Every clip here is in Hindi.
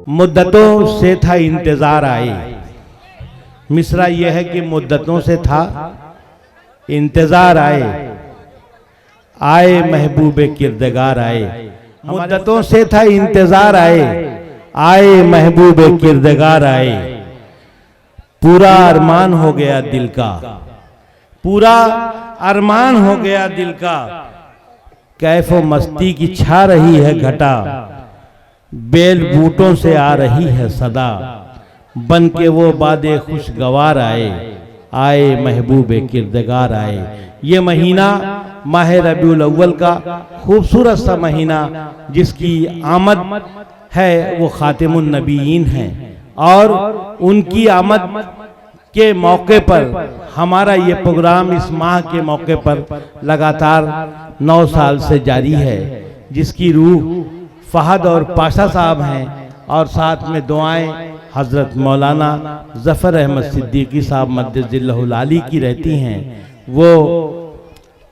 मुद्दतों से था इंतजार आए। मिसरा यह है कि मुद्दतों से था इंतजार आए, आए महबूबे किरदगार आए। मुद्दतों से था इंतजार आए, आए महबूबे किरदगार आए। पूरा अरमान हो गया दिल का, पूरा अरमान हो गया दिल का। कैफो मस्ती की छा रही है घटा, बेल बूटों से आ रही है सदा। बन के वो बादे खुशगवार आए, आए महबूबे किरदगार आए। ये महीना माह रबीउल अव्वल का खूबसूरत सा महीना, जिसकी आमद है वो खातिमुन नबीयीन है, और उनकी आमद के मौके पर हमारा ये प्रोग्राम इस माह के मौके पर लगातार 9 साल से जारी है, जिसकी रूह फहद और पाशा साहब हैं, और साथ में दुआएं हजरत मौलाना जफर अहमद सिद्दीकी साहब मद्दजिल्लहुल आली की रहती हैं। वो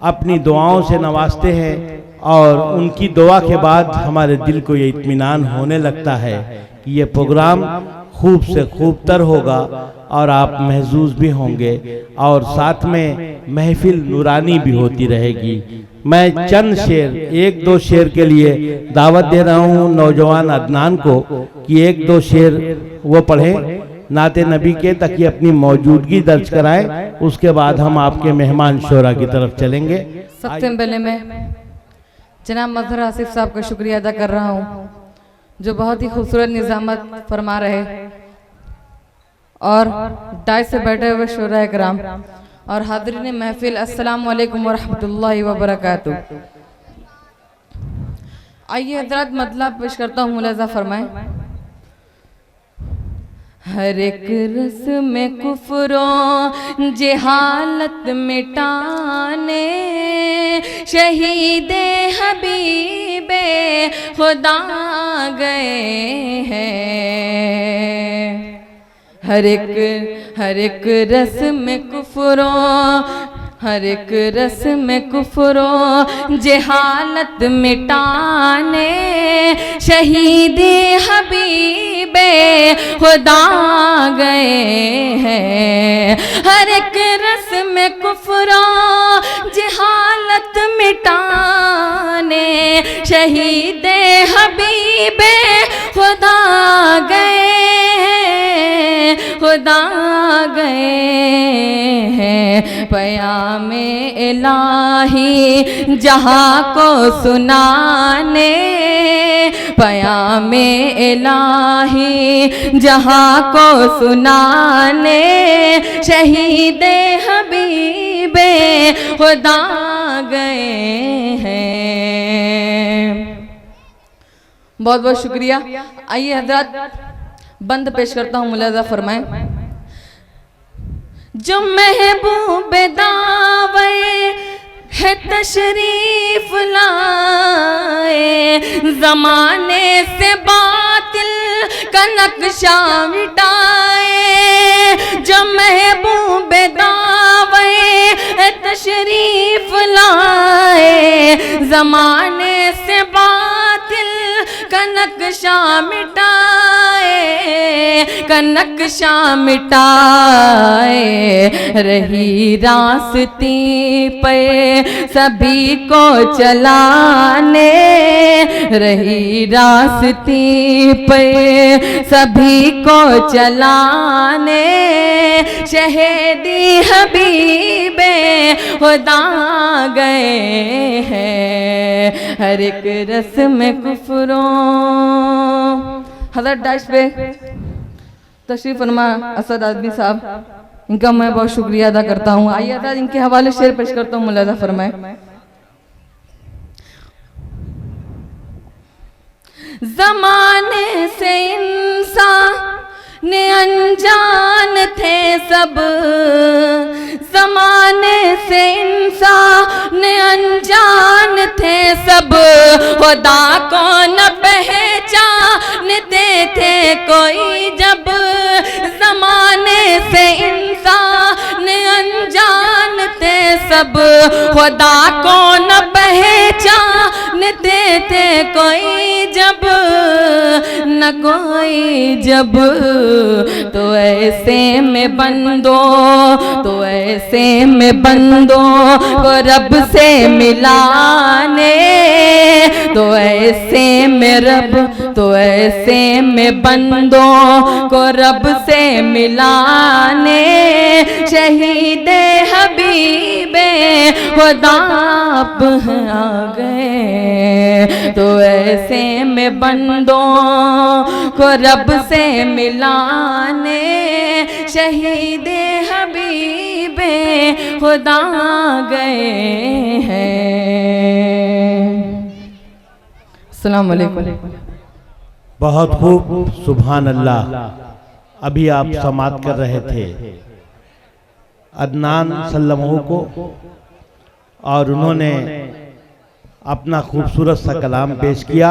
अपनी दुआओं से नवाजते हैं, और उनकी दुआ के बाद हमारे दिल को ये इत्मीनान होने लगता है कि ये प्रोग्राम खूब से खूब तर होगा, और आप महजूज भी होंगे, और साथ में महफिल नूरानी भी होती रहेगी। मैं चंद शेर, 1-2 शेर के लिए दावत दे रहा हूँ नौजवान अदनान को कि 1-2 शेर वो पढ़ें नाते नबी के, ताकि अपनी मौजूदगी दर्ज कराएं। उसके बाद हम आपके मेहमान शोरा की तरफ चलेंगे। सबसे पहले मैं जनाब मजहर आसिफ साहब का शुक्रिया अदा कर रहा हूँ, जो बहुत ही खूबसूरत निजामत फरमा रहे, और डाय से बैठे हुए शोरा इकराम और हाज़रीन महफिल, अस्सलाम वालेकुम व रहमतुल्लाहि व बरकातुहू। आइए हज़रात मतलब पेश करता हूँ, मुलाज़ा फरमाएं। हर एक रस में कुफ्रों जहालत मिटाने, शहीदे हबीबे खुदा गए हैं। हर एक रस में कुफ्रों, हर एक रस में कुफ्रों जहालत मिटाने, शहीदे हबीबे खुदा गए हैं। हर एक रस में कुफ्रों जहालत मिटाने, शहीदे हबीबे खुदा गए, खुदा गए हैं। पयामे इलाही जहाँ को सुनाने, पयामे इलाही जहाँ को सुनाने, शहीदे हबीबे खुदा गए हैं। बहुत बहुत शुक्रिया। आइए हजरत बंद पेश करता हूँ, मुलाजा फरमाएं। जो महबूब दावे है तशरीफ लाए, जमाने से बातिल का नक्शा मिटाए। जो महबूब दावे है तशरीफ लाए, जमाने से बातिल का नक्शा मिटाए, का नक्शा मिटाए। रही रास्ते पे सभी को चलाने, रही रास्ते पे सभी को चलाने, शहीदी हबीबे खुदा गए हैं। हर एक रस में कुफ्रों। हज़रत डाइश पे तशरीफ फरमा असद आदमी साहब, इनका मैं बहुत शुक्रिया अदा करता हूँ। आइए अदा इनके हवाले शेर पेश करता हूँ, मुलाजा फरमाए। जमाने से इंसान ने अनजान थे सब, जमाने से इंसान ने अनजान थे सब। खुदा को न पहचानते थे कोई जब, जमाने से इंसान ने अनजान थे सब। खुदा को न पहचानते थे कोई जब, न कोई जब, तो ऐसे में बंदो, तो ऐसे में बंदों को रब से मिलाने, तो ऐसे में रब, तो ऐसे में बंदों को रब से मिलाने, शहीदे हबीबे खुदा आप आ गए, तो ऐसे में बंदों को रब से मिलाने, शहीदे हबीबे खुदा आ गए हैं। अस्सलाम वालेकुम। बहुत खूब, सुभान अल्लाह। अभी आप समात कर रहे थे अदनान सल्लमहू को, और उन्होंने अपना खूबसूरत सा कलाम पेश किया।